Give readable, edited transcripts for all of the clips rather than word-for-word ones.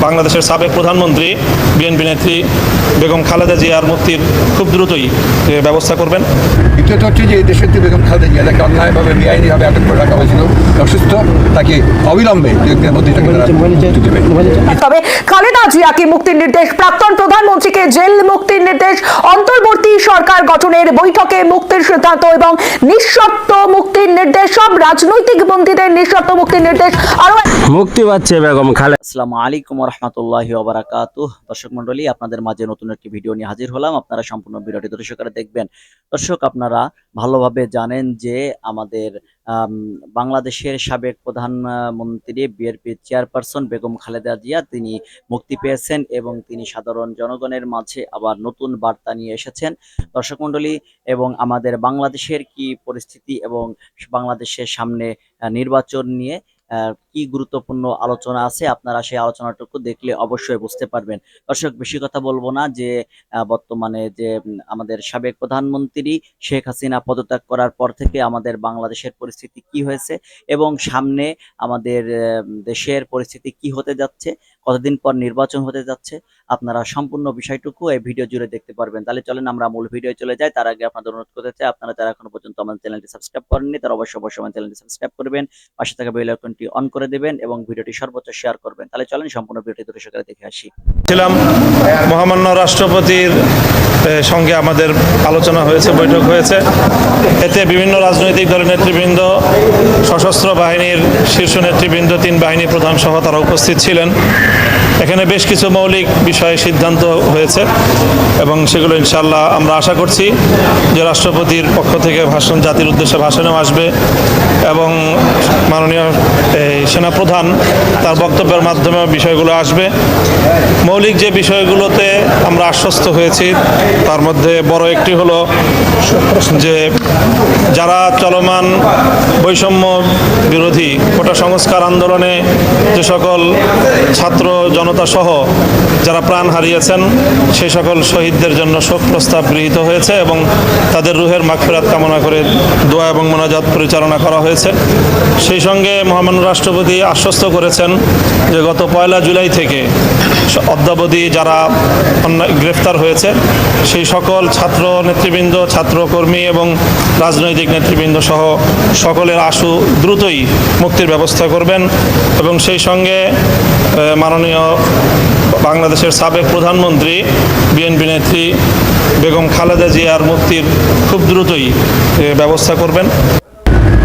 বাংলাদেশের সাবেক প্রধানমন্ত্রী বিএনপি নেত্রী বেগম খালেদা জিয়ার মুক্তির খুব দ্রুতই ব্যবস্থা করবেন। দ্বিতীয়ত হচ্ছে যে এই দেশের যে বেগম খালেদা জিয়া তাকে অন্যায়ভাবে বেআইনিভাবে আটক করে রাখা হয়েছিল, অসুস্থ, তাকে অবিলম্বে তবে খালেদা জিয়াকে মুক্তির নির্দেশ, প্রাক্তন প্রধানমন্ত্রীকে জেল মুক্তির নির্দেশ, অন্তর্বর্তী সরকার গঠনের বৈঠকে মুক্তির সিদ্ধান্ত এবং নিঃশর্ত মুক্তির নির্দেশ, সব রাজনৈতিক বন্দীদের নিঃশর্ত মুক্তির নির্দেশ। আরো মুক্তি পাচ্ছে বেগম খালেদা। আসসালামু আলাইকুম ওয়া রাহমাতুল্লাহি ওয়া বারাকাতুহু। দর্শক মণ্ডলী, আপনাদের মাঝে নতুন একটি ভিডিও নিয়ে হাজির হলাম। আপনারা সম্পূর্ণ ভিডিওটি ধৈর্য সহকারে দেখবেন। দর্শক, আপনারা ভালোভাবে জানেন যে আমাদের বাংলাদেশের সাবেক প্রধানমন্ত্রী বিএনপির চেয়ারপারসন বেগম খালেদা জিয়া তিনি মুক্তি পেয়েছেন এবং তিনি সাধারণ জনগণের মাঝে আবার নতুন বার্তা নিয়ে এসেছেন। দর্শক মণ্ডলী, এবং আমাদের বাংলাদেশের কি পরিস্থিতি এবং বাংলাদেশের সামনে নির্বাচন নিয়ে কি গুরুত্বপূর্ণ আলোচনা আছে, আপনারা সেই আলোচনাটুকু দেখলে অবশ্যই বুঝতে পারবেন। দর্শক, বেশি কথা বলবো না, যে বর্তমানে যে আমাদের সাবেক প্রধানমন্ত্রী শেখ হাসিনা পদত্যাগ করার পর থেকে আমাদের বাংলাদেশের পরিস্থিতি কি হয়েছে এবং সামনে আমাদের দেশের পরিস্থিতি কি হতে যাচ্ছে, কতদিন পর নির্বাচন হতে যাচ্ছে, আপনারা সম্পূর্ণ বিষয়টুকু এই ভিডিও জুড়ে দেখতে পারবেন। তাহলে চলেন আমরা মূল ভিডিও চলে যাই। তার আগে আপনাদের অনুরোধ করতে চাই, আপনারা যারা এখনো পর্যন্ত আমাদের চ্যানেলটি সাবস্ক্রাইব করেননি তারা অবশ্যই আমার চ্যানেলটি সাবস্ক্রাইব করবেন, পাশে থাকা বেল আইকনটি অন করে দেবেন এবং ভিডিওটি সর্বোচ্চ শেয়ার করবেন। তাহলে চলেন সম্পূর্ণ ভিডিওটি ধৈর্য সহকারে দেখে আসি। ছিলাম মহামান্য রাষ্ট্রপতির সঙ্গে আমাদের আলোচনা হয়েছে, বৈঠক হয়েছে। এতে বিভিন্ন রাজনৈতিক দলের নেতৃবৃন্দ, সশস্ত্র বাহিনীর শীর্ষ নেতৃবৃন্দ, 3 বাহিনী প্রধান সহ তারা উপস্থিত ছিলেন। এখানে বেশ কিছু মৌলিক বিষয়ে সিদ্ধান্ত হয়েছে এবং সেগুলো ইনশাআল্লাহ আমরা আশা করছি যে রাষ্ট্রপতির পক্ষ থেকে ভাষণ, জাতির উদ্দেশ্যে ভাষণেও আসবে এবং মাননীয় সেনাপ্রধান তার বক্তব্যের মাধ্যমে বিষয়গুলো আসবে। মৌলিক যে বিষয়গুলোতে আমরা আশ্বস্ত হয়েছি তার মধ্যে বড় একটি হলো যে যারা চলমান বৈষম্য বিরোধী কোটা সংস্কার আন্দোলনে যে সকল ছাত্র জনতা সহ যারা প্রাণ হারিয়েছেন সেই সকল শহীদদের জন্য শোক প্রস্তাব গৃহীত হয়েছে এবং তাদের রুহের মাগফিরাত কামনা করে দোয়া এবং মোনাজাত পরিচালনা করা হয়েছে। সেই সঙ্গে মহামান্য রাষ্ট্রপতি আশ্বস্ত করেছেন যে গত 1 জুলাই থেকে অদ্যাবধি যারা গ্রেফতার হয়েছে সেই সকল ছাত্র নেতৃবৃন্দ, ছাত্রকর্মী এবং রাজনৈতিক নেতৃবৃন্দ সহ সকলের আশু দ্রুতই মুক্তির ব্যবস্থা করবেন এবং সেই সঙ্গে মাননীয় বাংলাদেশের সাবেক প্রধানমন্ত্রী বিএনপি নেত্রী বেগম খালেদা জিয়ার মুক্তির খুব দ্রুতই ব্যবস্থা করবেন।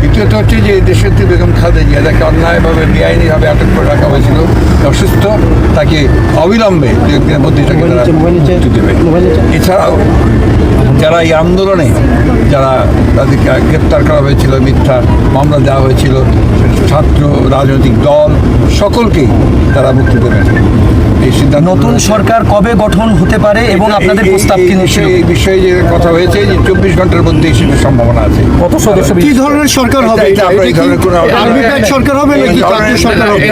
দ্বিতীয়ত হচ্ছে যে এই দেশের যে বেগম খালেদা জিয়া তাকে অন্যায়ভাবে বেআইনিভাবে আটক করে রাখা হয়েছিল, অসুস্থ, তাকে অবিলম্বে দুদিনের মধ্যে মুক্তি দেবে। এছাড়াও যারা এই আন্দোলনে যারা তাদেরকে গ্রেপ্তার করা হয়েছিল, মিথ্যা মামলা দেওয়া হয়েছিল, ছাত্র, রাজনৈতিক দল, সকলকেই তারা মুক্তি দেবেন। এই সিদ্ধান্ত নতুন সরকার কবে গঠন হতে পারে এবং আপনাদের প্রস্তাব কি এই বিষয়ে যে কথা হয়েছে যে 24 ঘন্টার মধ্যে সেটার সম্ভাবনা আছে। কত সদস্য, কি ধরনের সরকার হবে? সরকার হবে নাকি সরকার হবে?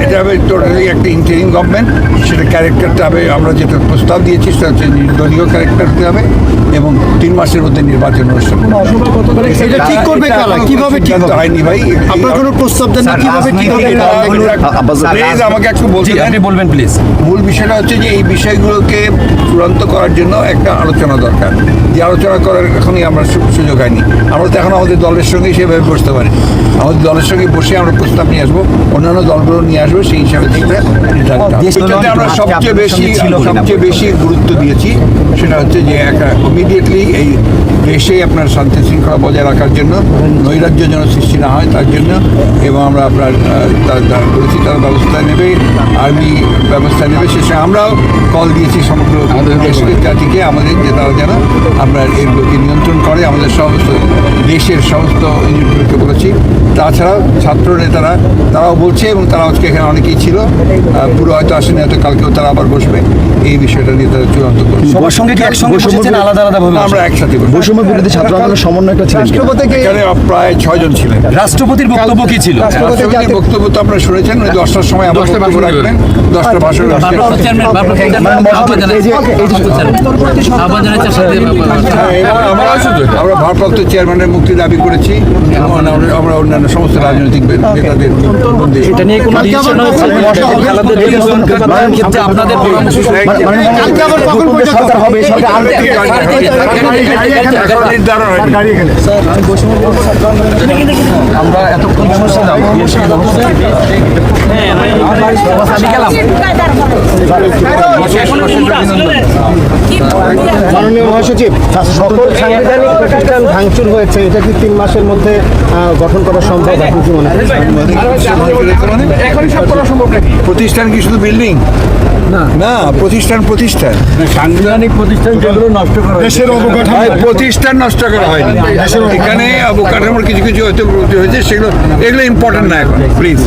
এটা হবে টোটালি একটা ইন্টারিম গভর্নমেন্ট। সেটা ক্যারেক্টারটা হবে, আমরা যেটা প্রস্তাব দিয়েছি সেটা হচ্ছে নির্দলীয় ক্যারেক্টার হতে হবে এবং 3 মাসের মধ্যে নির্বাচন অনুষ্ঠান। এটা ঠিক করবে কারা, কিভাবে ঠিক হয়নি ভাই? আপনারা কোনো প্রস্তাব দেন না, কিভাবে ঠিক হবে? প্লিজ আমাকে একটু আপনি বলবেন প্লিজ। মূল বিষয়টা হচ্ছে যে এই বিষয়গুলোকে চূড়ান্ত করার জন্য একটা আলোচনা দরকার, যে আলোচনা করার এখনই আমরা সুযোগ হয়নি। আমরা তো এখন আমাদের দলের সঙ্গে সেভাবে বসতে পারি, আমাদের দলের সঙ্গে বসে আমরা প্রস্তাব নিয়ে আসবো, অন্যান্য দলগুলো নিয়ে আসবো, সেই হিসাবে আমরা সবচেয়ে বেশি গুরুত্ব দিয়েছি সেটা হচ্ছে যে একটা ইমিডিয়েটলি এই দেশে আপনার শান্তি শৃঙ্খলা বজায় রাখার জন্য, নৈরাজ্য যেন সৃষ্টি না হয় তার জন্য, এবং আমরা আপনার বলেছি তারা ব্যবস্থা নেবে, আর্মি ব্যবস্থা নেবে। শেষে আমরাও কল দিয়েছি সমগ্র দেশের জাতিকে আমাদের, যে তারা যেন আপনার এগুলোকে নিয়ন্ত্রণ করে, আমাদের সমস্ত দেশের সমস্ত ইউনিটগুলোকে বলেছি। তাছাড়াও ছাত্র নেতারা তারাও বলছে এবং তারা আজকে এখানে অনেকেই ছিল, পুরো হয়তো আসেনি, হয়তো কালকেও তারা আবার বসবে, এই বিষয়টা নিয়ে তারা চূড়ান্ত করবে। সবার সঙ্গে কি একসঙ্গে বসেছেন আলাদা আলাদা ভাবে? আমরা একসাথে বৈষম্য বিরোধী ছাত্র আন্দোলনের সমন্বয়টা ছিলেন, এখানে প্রায় 6 জন ছিলেন। রাষ্ট্রপতির বক্তব্য কি ছিল? রাষ্ট্রপতির বক্তব্য তো আপনারা শুনেছেন, 10টার সময় আবার বক্তব্য রাখবেন। দেখেন 10টা ভাষণ আসছে। আমরা ভারপ্রাপ্ত চেয়ারম্যানের মুক্তি দাবি করেছি এবং আমরা অন্যান্য সমস্ত রাজনৈতিক নেতাদের এটা নিয়ে কোনো ডিসিশন হয়েছে আপনাদের কালকে আবার কখন সরকার হবে নির্ধারণ হয়নি। আমরা এতক্ষণ শুনছিলাম মাননীয় মহাসচিব, সকল সাংবিধানিক প্রতিষ্ঠান ভাঙচুর হয়েছে, এটা কি 3 মাসের মধ্যে গঠন করা সম্ভব? আপনি কি মনে করেন? প্রতিষ্ঠান কি শুধু বিল্ডিং না, প্রতিষ্ঠান সাংবিধানিক প্রতিষ্ঠান যেগুলো নষ্ট করা দেশের অবকাঠামো, প্রতিষ্ঠান নষ্ট করা হয়নি। এখানে অবকাঠামোর কিছু কিছু হয়তো ত্রুটি হয়েছে, এগুলো ইম্পর্টেন্ট না এখন, প্লিজ।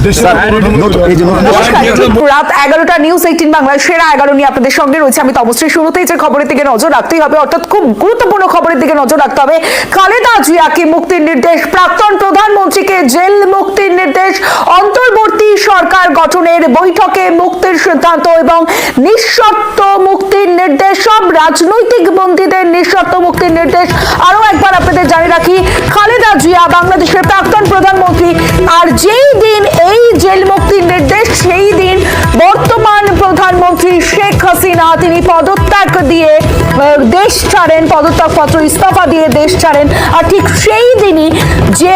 রাত 11টা নিউজ 18 বাংলায় সেরা 11 নিয়ে আপনাদের সঙ্গে রয়েছে আমি তমশ্রী। শুরুতেই যে খবরের দিকে নজর রাখতেই হবে, অর্থাৎ খুব গুরুত্বপূর্ণ খবরের দিকে নজর রাখতে হবে। খালেদা জিয়াকে মুক্তির নির্দেশ, প্রাক্তন প্রধানমন্ত্রীকে জেল মুক্তির নির্দেশ, অন্তর্বর্তী সরকার গঠনের বৈঠকে মুক্তির সিদ্ধান্ত এবং নিঃশর্ত মুক্তির নির্দেশ, সব রাজনৈতিক বন্দীদের নিঃশর্ত মুক্তির নির্দেশ। আরো একবার আপনাদের জানিয়ে রাখি, খালেদা জিয়া বাংলাদেশের প্রাক্তন প্রধানমন্ত্রী, আর যেই দিন এই জেল মুক্তির নির্দেশ, সেই দিন বর্তমান প্রধানমন্ত্রী শেখ হাসিনা তিনি পদত্যাগ দিয়ে দেশ ছাড়েন, পদত্যাগপত্র ইস্তফা দিয়ে দেশ ছাড়েন। আর ঠিক সেই দিনই যে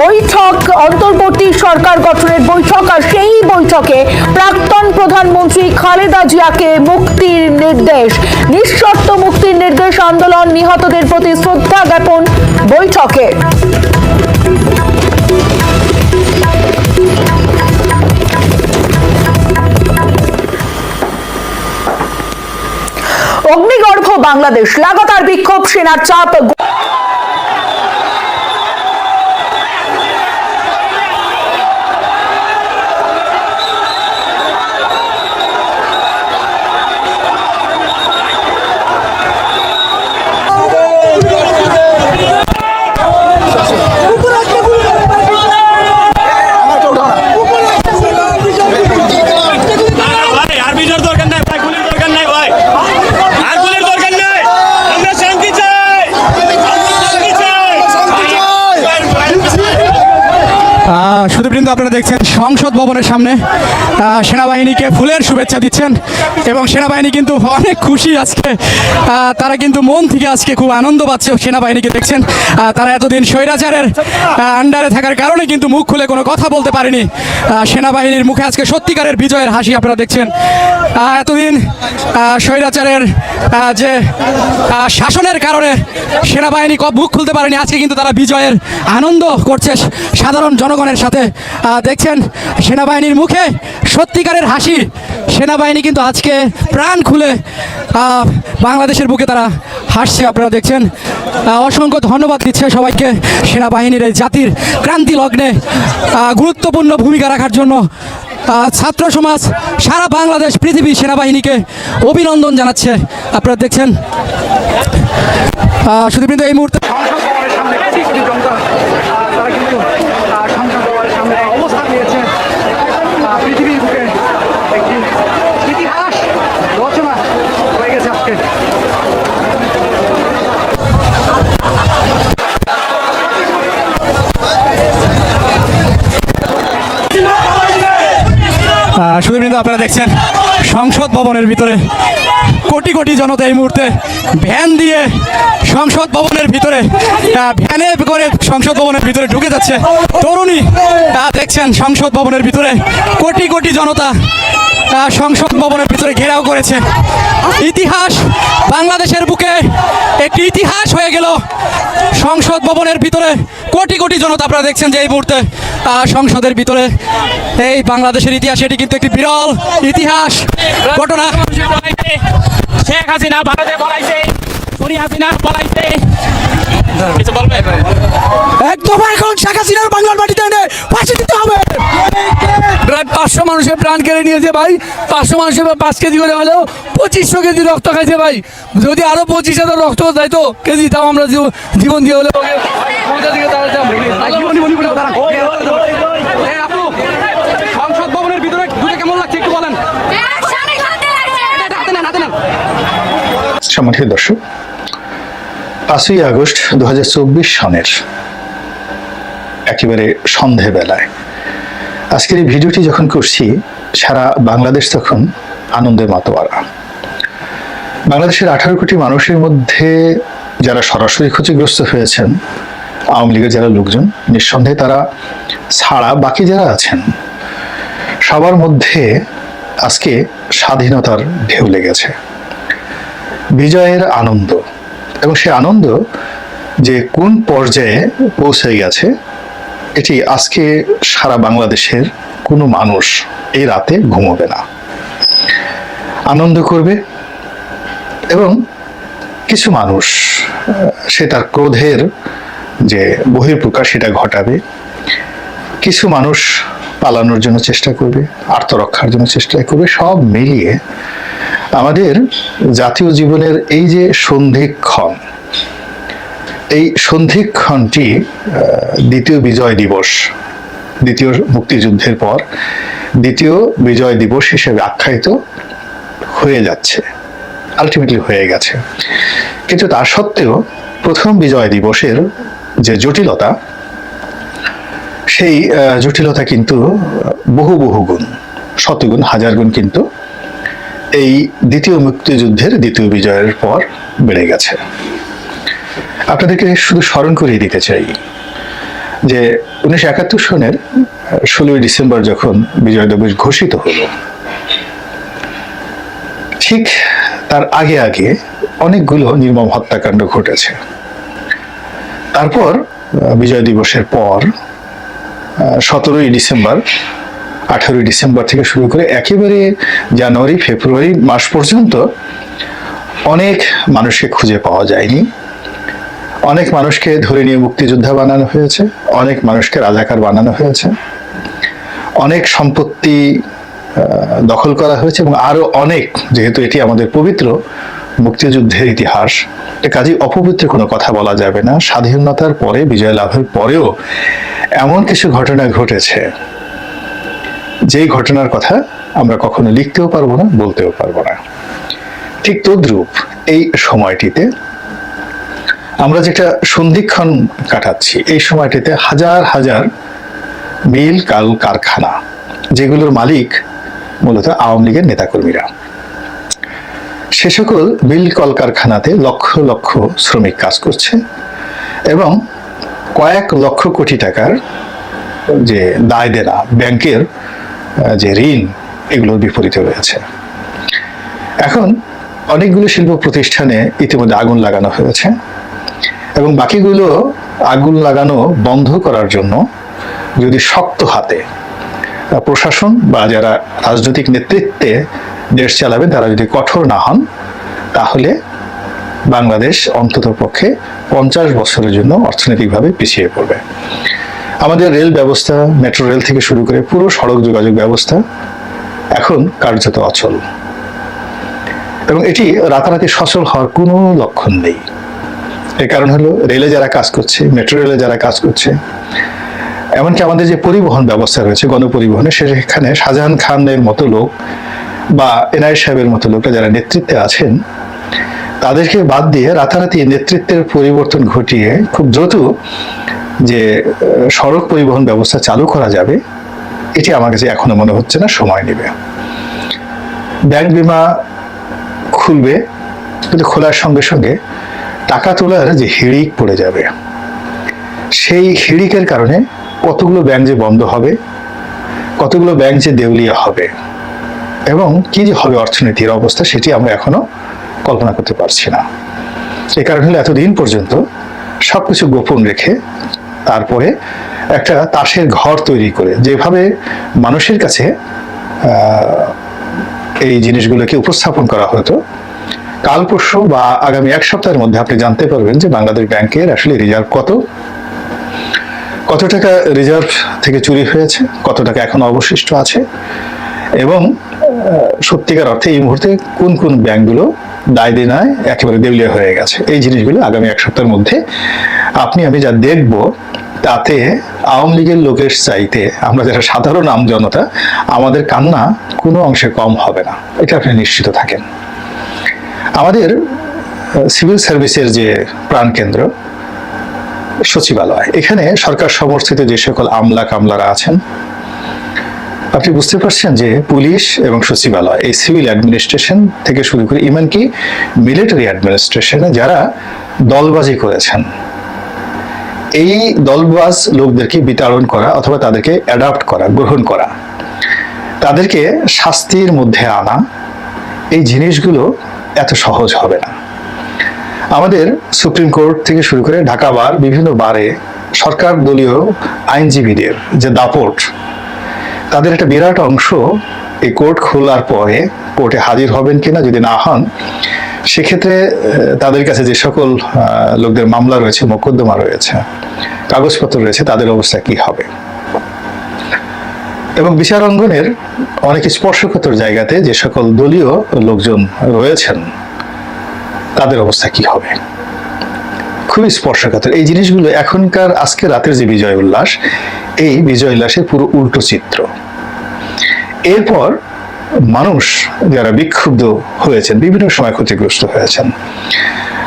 বৈঠক, অন্তর্বর্তী সরকার গঠনের বৈঠক, আর সেই বৈঠকে প্রাক্তন প্রধানমন্ত্রী খালেদা জিয়াকে মুক্তির নির্দেশ, নিঃশর্ত মুক্তির নির্দেশ, আন্দোলন নিহতদের প্রতি শ্রদ্ধা জ্ঞাপন বৈঠকে। অগ্নিগর্ভ বাংলাদেশ, লাগাতার বিক্ষোভ, সেনার চাপ। সুধীবৃন্দ, আপনারা দেখছেন সংসদ ভবনের সামনে সেনাবাহিনীকে ফুলের শুভেচ্ছা দিচ্ছেন এবং সেনাবাহিনী কিন্তু অনেক খুশি আজকে। তারা কিন্তু মন থেকে আজকে খুব আনন্দ পাচ্ছে সেনাবাহিনীকে দেখছেন। তারা এতদিন স্বৈরাচারের আন্ডারে থাকার কারণে কিন্তু মুখ খুলে কোনো কথা বলতে পারেনি। সেনাবাহিনীর মুখে আজকে সত্যিকারের বিজয়ের হাসি আপনারা দেখছেন। এতদিন স্বৈরাচারের যে শাসনের কারণে সেনাবাহিনী মুখ খুলতে পারেনি, আজকে কিন্তু তারা বিজয়ের আনন্দ করছে সাধারণ জনগণের সাথে। দেখছেন সেনাবাহিনীর মুখে সত্যিকারের হাসি। সেনাবাহিনী কিন্তু আজকে প্রাণ খুলে বাংলাদেশের বুকে তারা হাসছে, আপনারা দেখছেন। অসংখ্য ধন্যবাদ দিচ্ছে সবাইকে সেনাবাহিনীর এই জাতির ক্রান্তি লগ্নে গুরুত্বপূর্ণ ভূমিকা রাখার জন্য। ছাত্র সমাজ, সারা বাংলাদেশ, পৃথিবী সেনাবাহিনীকে অভিনন্দন জানাচ্ছে, আপনারা দেখছেন। শুধু কিন্তু এই মুহূর্তে অবস্থান নিয়েছে। পৃথিবীর বুকে একটি ইতিহাস রচনা হয়ে গেছে আজকে। সুধীবৃন্দ, আপনারা দেখছেন সংসদ ভবনের ভিতরে কোটি কোটি জনতা এই মুহূর্তে ভ্যান দিয়ে সংসদ ভবনের ভিতরে, ভ্যানে করে সংসদ ভবনের ভিতরে ঢুকে যাচ্ছে তরুণী। দেখছেন সংসদ ভবনের ভিতরে কোটি কোটি জনতা সংসদ ভবনের ভিতরে ঘেরাও করেছে। ইতিহাস, বাংলাদেশের বুকে একটি ইতিহাস হয়ে গেল সংসদ ভবনের ভিতরে কোটি কোটি জনতা। আপনারা দেখছেন যে এই মুহূর্তে সংসদের ভিতরে এই বাংলাদেশের ইতিহাস, এটি কিন্তু একটি বিরল ইতিহাস ঘটনা। শেখ হাসিনা ভারতে পলাইছে, সোনিয়া হাসিনা পলাইছে, একদম এখন শেখ হাসিনার বাংলার মাটিতে এনে ফাঁসি দিতে হবে। 500 মানুষের প্রাণ কেড়ে নিয়েছে ভাই, 500 মানুষের 5 কেজি করে হলেও 2500 কেজি রক্ত খাইছে ভাই। যদি আরো 25,000 রক্ত যাইতো কেজি, তাও আমরা জীবন দিয়ে হলেও সংসদ ভবনের ভিতরে ঢুকে কেমন লাগছে একটু বলেন। সম্মানিত দর্শক, 5ই আগস্ট 2024 সনের একেবারে সন্ধেবেলায় আজকের এই ভিডিওটি যখন করছি, সারা বাংলাদেশ তখন আনন্দের মাতোয়ারা। বাংলাদেশের 18 কোটি মানুষের মধ্যে যারা সরাসরি ক্ষতিগ্রস্ত হয়েছেন, আওয়ামী লীগের যারা লোকজন, নিঃসন্দেহে তারা ছাড়া বাকি যারা আছেন সবার মধ্যে আজকে স্বাধীনতার ঢেউ লেগেছে, বিজয়ের আনন্দ। এবং সে আনন্দ যে কোন পর্যায়ে পৌঁছে গেছে, এটি আজকে সারা বাংলাদেশের কোনো মানুষ এই রাতে ঘুমোবে না, আনন্দ করবে। এবং কিছু মানুষ সে তার ক্রোধের যে বহিঃপ্রকাশ সেটা ঘটাবে, কিছু মানুষ পালানোর জন্য চেষ্টা করবে, আত্মরক্ষার জন্য চেষ্টা করবে। সব মিলিয়ে আমাদের জাতীয় জীবনের এই যে সন্ধিক্ষণ, এই সন্ধিক্ষণটি দ্বিতীয় বিজয় দিবস, দ্বিতীয় মুক্তিযুদ্ধের পর দ্বিতীয় বিজয় দিবস হিসেবে আখ্যায়িত হয়ে যাচ্ছে, আলটিমেটলি হয়ে গেছে। কিন্তু তা সত্ত্বেও প্রথম বিজয় দিবসের যে জটিলতা, সেই জটিলতা কিন্তু বহু বহু গুণ, শতগুণ, হাজার গুণ কিন্তু এই দ্বিতীয় মুক্তিযুদ্ধের দ্বিতীয় বিজয়ের পর বেড়ে গেছে। আপনাদেরকে শুধু স্মরণ করিয়ে দিতে চাই যে 1971 সনের 16ই ডিসেম্বর যখন বিজয় দিবস ঘোষিত হলো, ঠিক তার আগে আগে অনেকগুলো নির্মম হত্যাকাণ্ড ঘটেছে। তারপর বিজয় দিবসের পর 17ই ডিসেম্বর, 18ই ডিসেম্বর থেকে শুরু করে একেবারে জানুয়ারি ফেব্রুয়ারি মাস পর্যন্ত অনেক মানুষকে খুঁজে পাওয়া যায়নি, অনেক মানুষকে ধরে নিয়ে মুক্তিযোদ্ধা বানানো হয়েছে, অনেক মানুষকে রাজাকার বানানো হয়েছে, অনেক সম্পত্তি দখল করা হয়েছে এবং আরো অনেক, যেহেতু এটি আমাদের পবিত্র মুক্তিযুদ্ধের ইতিহাস, কাজে অপবিত্র কোনো কথা বলা যাবে না। স্বাধীনতার পরে, বিজয় লাভের পরেও এমন কিছু ঘটনা ঘটেছে যেই ঘটনার কথা আমরা কখনো লিখতেও পারবো না, বলতেও পারবো না। ঠিক তদ্রূপ এই সময়টিতে আমরা যেটা সন্ধিক্ষণ কাটাচ্ছি, এই সময়টিতে হাজার হাজার মিল কারখানা, যেগুলোর মালিক মূলত আওয়ামী লীগের নেতাকর্মীরা, সে সকল মিল কলকারখানাতে লক্ষ লক্ষ শ্রমিক কাজ করছে এবং কয়েক লক্ষ কোটি টাকার যে দায় দেনা, ব্যাংকের যে ঋণ, এগুলোর বিপরীতে রয়েছে। এখন অনেকগুলো শিল্প প্রতিষ্ঠানে ইতিমধ্যে আগুন লাগানো হয়েছে এবং বাকিগুলো আগুন লাগানো বন্ধ করার জন্য যদি শক্ত হাতে প্রশাসন বা যারা রাজনৈতিক নেতৃত্বে দেশ চালাবে তারা যদি কঠোর না হন, তাহলে বাংলাদেশ অন্তত পক্ষে 50 বছরের জন্য অর্থনৈতিকভাবে পিছিয়ে পড়বে। আমাদের রেল ব্যবস্থা, মেট্রো রেল থেকে শুরু করে পুরো সড়ক যোগাযোগ ব্যবস্থা এখন কার্যত অচল এবং এটি রাতারাতি সচল হওয়ার কোনো লক্ষণ নেই। এর কারণ হলো রেলে যারা কাজ করছে, মেট্রো রেলে যারা কাজ করছে, এমনকি আমাদের যে পরিবহন ব্যবস্থা রয়েছে, গণপরিবহনে, সেখানে শাহজাহান খানের মতো লোক বা এনআই সাহেবের মতো লোকরা যারা নেতৃত্বে আছেন, তাদেরকে বাদ দিয়ে রাতারাতি নেতৃত্বের পরিবর্তন ঘটিয়ে খুব দ্রুত যে সড়ক পরিবহন ব্যবস্থা চালু করা যাবে, এটি আমার কাছে এখনো মনে হচ্ছে না, সময় নেবে। ব্যাংক বিমা খুলবে, কিন্তু খোলার সঙ্গে সঙ্গে টাকা তোলার যে হিড়িক পড়ে যাবে, সেই হিড়িকের কারণে কতগুলো ব্যাংক যে বন্ধ হবে, কতগুলো ব্যাংক যে দেউলিয়া হবে এবং কি যে হবে অর্থনীতির অবস্থা, সেটি আমরা এখনো কল্পনা করতে পারছি না। এই কারণে হলো এতদিন পর্যন্ত সবকিছু গোপন রেখে তারপরে একটা তাসের ঘর তৈরি করে যেভাবে মানুষের কাছে এই জিনিসগুলোকে উপস্থাপন করা হতো, কাল পরশু বা আগামী এক সপ্তাহের মধ্যে আপনি জানতে পারবেন যে বাংলাদেশ ব্যাংকের আসলে রিজার্ভ কত টাকা রিজার্ভ থেকে চুরি হয়েছে, কত টাকা এখন অবশিষ্ট আছে এবং সত্যিকার অর্থে এই মুহূর্তে কোন কোন ব্যাংকগুলো দায় দেনায় একেবারে দেউলিয়া হয়ে গেছে। এই জিনিসগুলো আগামী এক সপ্তাহের মধ্যে আপনি আমি যা দেখব, তাতে আওয়ামী লীগের লোকের চাইতে আমরা যারা সাধারণ আমজনতা, আমাদের কান্না কোনো অংশে কম হবে না, এটা আপনি নিশ্চিত থাকেন। আমাদের সিভিল সার্ভিসের যে প্রাণকেন্দ্র সচিবালয়, এখানে সরকার সমর্থিত যে সকল আমলা কামলারা আছেন, আপনি বুঝতে পারছেন যে পুলিশ এবং সচিবালয়, এই সিভিল অ্যাডমিনিস্ট্রেশন থেকে শুরু করে এমনকি মিলিটারি অ্যাডমিনিস্ট্রেশনে যারা দলবাজি করেছেন, এই দলবাজ লোকদেরকে বিতাড়ন করা অথবা তাদেরকে অ্যাডাপ্ট করা, গ্রহণ করা, তাদেরকে শাস্তির মধ্যে আনা, এই জিনিসগুলো এত সহজ হবে না। আমাদের সুপ্রিম কোর্ট থেকে শুরু করে ঢাকা বার, বিভিন্ন বারে সরকার দলীয় আইনজীবীদের যে দাপট, তাদের একটা বিরাট অংশ এই কোর্ট খোলার পরে কোর্টে হাজির হবেন কিনা, যদি না হন সেক্ষেত্রে তাদের কাছে যে সকল লোকদের মামলা রয়েছে, মোকদ্দমা রয়েছে, কাগজপত্র রয়েছে, তাদের অবস্থা কি হবে। এবং বিচার অঙ্গনের অনেক স্পর্শকাতর জায়গাতে যে সকল দলীয় লোকজন রয়েছেন, তাদের অবস্থা কি হবে, খুবই স্পর্শকাতর। এই জিনিসগুলো এখনকার আজকে রাতের যে বিজয় উল্লাস, এই বিজয় উল্লাসের পুরো উল্টো চিত্র। এরপর মানুষ যারা বিক্ষুব্ধ হয়েছেন, বিভিন্ন সময় ক্ষতিগ্রস্ত হয়েছেন,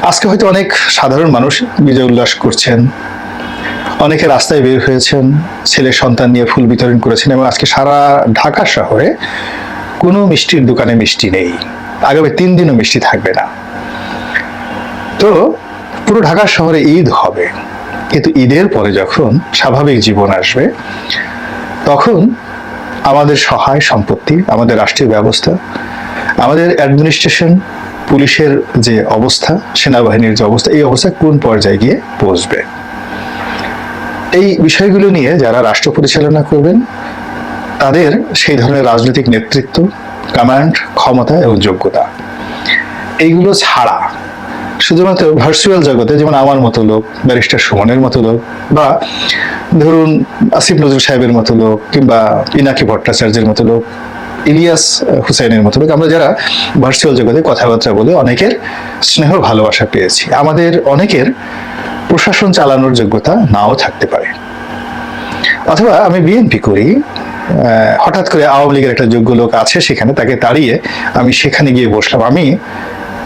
আজকে হয়তো অনেক সাধারণ মানুষ বিজয় উল্লাস করছেন, অনেকে রাস্তায় বের হয়েছেন, ছেলে সন্তান নিয়ে ফুল বিতরণ করেছেন, এবং আজকে সারা ঢাকা শহরে কোনো মিষ্টির দোকানে মিষ্টি নেই, আগামী 3 দিনও মিষ্টি থাকবে না। তো পুরো ঢাকা শহরে ঈদ হবে, কিন্তু ঈদের পরে যখন স্বাভাবিক জীবন আসবে, তখন আমাদের সহায় সম্পত্তি, আমাদের রাষ্ট্রীয় ব্যবস্থা, আমাদের অ্যাডমিনিস্ট্রেশন, পুলিশের যে অবস্থা, সেনাবাহিনীর যে অবস্থা, এই অবস্থা কোন পর্যায়ে গিয়ে পৌঁছবে। এই বিষয়গুলো নিয়ে যারা রাষ্ট্র পরিচালনা করবেন, তাদের সেই ধরনের রাজনৈতিক নেতৃত্ব, কমান্ড, ক্ষমতা এবং যোগ্যতা, এইগুলো ছাড়া শুধুমাত্র ভার্চুয়াল জগতে, যেমন আমার মতো লোক, ব্যারিস্টার সুমনের মতো লোক, বা ধরুন আসিফ নজরুল সাহেবের মতো লোক, কিংবা পিনাকি ভট্টাচার্যের মতো লোক, ইলিয়াস হুসাইনের মতো লোক, আমরা যারা ভার্চুয়াল জগতে কথাবার্তা বলে অনেকের স্নেহ ভালোবাসা পেয়েছি, আমাদের অনেকের প্রশাসন চালানোর যোগ্যতা নাও থাকতে পারে। অথবা আমি বিএনপি করি, হঠাৎ করে আওয়ামী লীগের একটা যোগ্য লোক আছে সেখানে, তাকে তাড়িয়ে আমি সেখানে গিয়ে বসলাম, আমি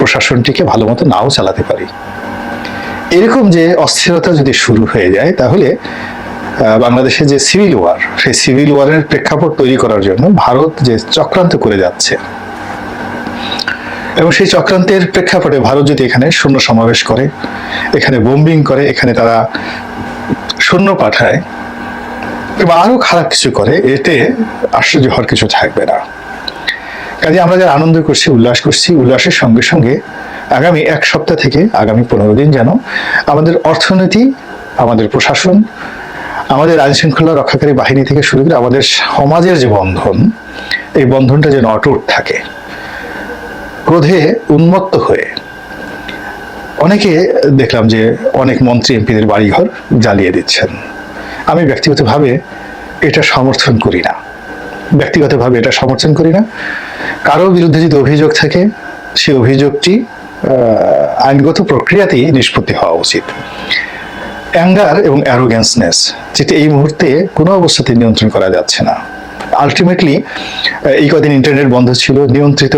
প্রশাসনটিকে ভালো মতো নাও চালাতে পারি। এরকম যে অস্থিরতা যদি শুরু হয়ে যায়, তাহলে বাংলাদেশে যে সিভিল ওয়ার, সেই সিভিল ওয়ারের প্রেক্ষাপট তৈরি করার জন্য ভারত যে চক্রান্ত করে যাচ্ছে, এবং সেই চক্রান্তের প্রেক্ষাপটে ভারত যদি এখানে সৈন্য সমাবেশ করে, এখানে বোম্বিং করে, এখানে তারা সৈন্য পাঠায় এবং আরো খারাপ কিছু করে, এতে আশ্চর্য হওয়ার কিছু থাকবে না। কাজে আমরা যারা আনন্দ করছি, উল্লাস করছি, উল্লাসের সঙ্গে সঙ্গে আগামী 1 সপ্তাহ থেকে আগামী 15 দিন যেন আমাদের অর্থনীতি, আমাদের প্রশাসন, আমাদের আইন শৃঙ্খলা রক্ষাকারী বাহিনী থেকে শুরু করে আমাদের সমাজের যে বন্ধন, এই বন্ধনটা যেন অটুট থাকে। ক্রোধে উন্মত্ত হয়ে অনেকে দেখলাম যে অনেক মন্ত্রী এমপিদের বাড়িঘর জ্বালিয়ে দিচ্ছেন। আমি ব্যক্তিগতভাবে এটা সমর্থন করি না, কারো বিরুদ্ধে যদি অভিযোগ থাকে, সেই অভিযোগটি আইনগত প্রক্রিয়াতেই নিষ্পত্তি হওয়া উচিত। অ্যাঙ্গার এবং অ্যারোগ্যান্সনেস, যেটা এই মুহূর্তে কোনো অবস্থাতে নিয়ন্ত্রণ করা যাচ্ছে না। আলটিমেটলি এই কদিন ইন্টারনেট বন্ধ ছিল, নিয়ন্ত্রিত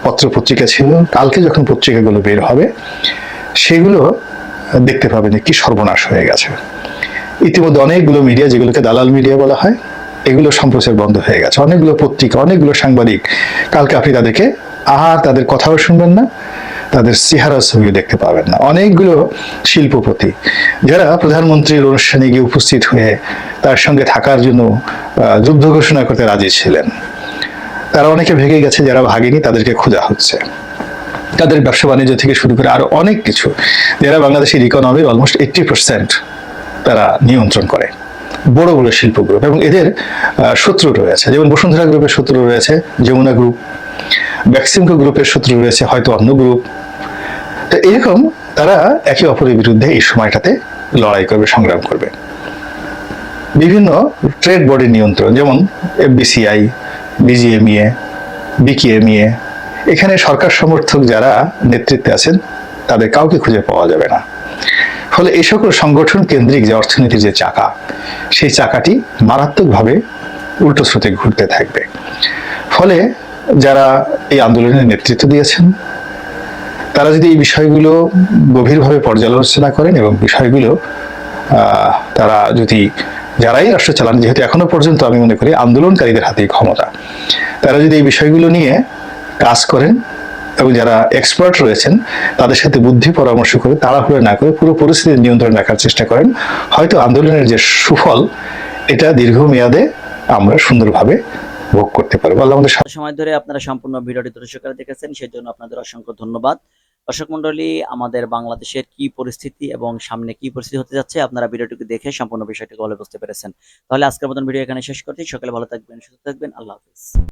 পত্র পত্রিকা ছিল, কালকে যখন পত্রিকাগুলো বের হবে, সেগুলো দেখতে পাবেন যে কি সর্বনাশ হয়ে গেছে। ইতিমধ্যে অনেকগুলো মিডিয়া, যেগুলোকে দালাল মিডিয়া বলা হয়, এগুলো সম্প্রচার বন্ধ হয়ে গেছে। অনেকগুলো পত্রিকা, অনেকগুলো সাংবাদিক, কালকে আপনি তাদেরকে আর তাদের কথাও শুনবেন না, তাদের চেহারা ছবিও দেখতে পাবেন না। অনেকগুলো শিল্পপতি যারা প্রধানমন্ত্রীর অনুষ্ঠানে গিয়ে উপস্থিত হয়ে তার সঙ্গে থাকার জন্য যুদ্ধ ঘোষণা করতে রাজি ছিলেন, তারা অনেকে ভেগে গেছে, যারা ভাগেনি তাদেরকে খোঁজা হচ্ছে। তাদের ব্যবসা বাণিজ্য থেকে শুরু করে আরো অনেক কিছু, যারা বাংলাদেশের ইকোনমির অলমোস্ট 80% তারা নিয়ন্ত্রণ করে, বড় বড় শিল্প গ্রুপ, এবং এদের শত্রু রয়েছে। যেমন বসুন্ধরা গ্রুপের শত্রু রয়েছে যমুনা গ্রুপ, ব্যাক্সিমকো গ্রুপের শত্রু রয়েছে হয়তো অন্য গ্রুপ। তো এরকম তারা একে অপরের বিরুদ্ধে এই সময়টাতে লড়াই করবে, সংগ্রাম করবে। বিভিন্ন ট্রেড বডির নিয়ন্ত্রণ, যেমন এফবিসিআই, বিজিএমইএ, বিকেএমইএ, এখানে সরকার সমর্থক যারা নেতৃত্বে আছেন তাদের কাউকে খুঁজে পাওয়া যাবে না। ফলে এই সকল সংগঠন কেন্দ্রিক যে অর্থনীতির যে চাকা, সেই চাকাটি মারাত্মকভাবে উল্টো স্রোতে ঘুরতে থাকবে। ফলে যারা এই আন্দোলনের নেতৃত্ব দিয়েছেন, তারা যদি এই বিষয়গুলো গভীরভাবে পর্যালোচনা করেন এবং বিষয়গুলো তারা যদি যারাই রাষ্ট্র চালান, যেহেতু এখনো পর্যন্ত আমি মনে করি আন্দোলনকারীদের হাতেই ক্ষমতা, তারা যদি এই বিষয়গুলো নিয়ে কাজ করেন এবং যারা এক্সপার্ট রয়েছেন তাদের সাথে বুদ্ধি পরামর্শ করে তাড়াহুড়ো না করে পুরো পরিস্থিতি নিয়ন্ত্রণে রাখার চেষ্টা করেন, হয়তো আন্দোলনের যে সুফল এটা দীর্ঘমেয়াদে আমরা সুন্দরভাবে ভোগ করতে পারবো। আল্লাহ আমাদের সময় ধরে আপনারা সম্পূর্ণ ভিডিওটি ধৈর্য সহকারে দেখেছেন, সেজন্য আপনাদের অসংখ্য ধন্যবাদ। দর্শক মন্ডলী, আমাদের বাংলাদেশের কি পরিস্থিতি এবং সামনে কি পরিস্থিতি হতে যাচ্ছে আপনারা ভিডিওটিকে দেখে সম্পূর্ণ বিষয়টিকে ভালো বুঝতে পেরেছেন। তাহলে আজকের মতন ভিডিও এখানে শেষ করছি। সকালে ভালো থাকবেন, সুস্থ থাকবেন। আল্লাহ হাফেজ।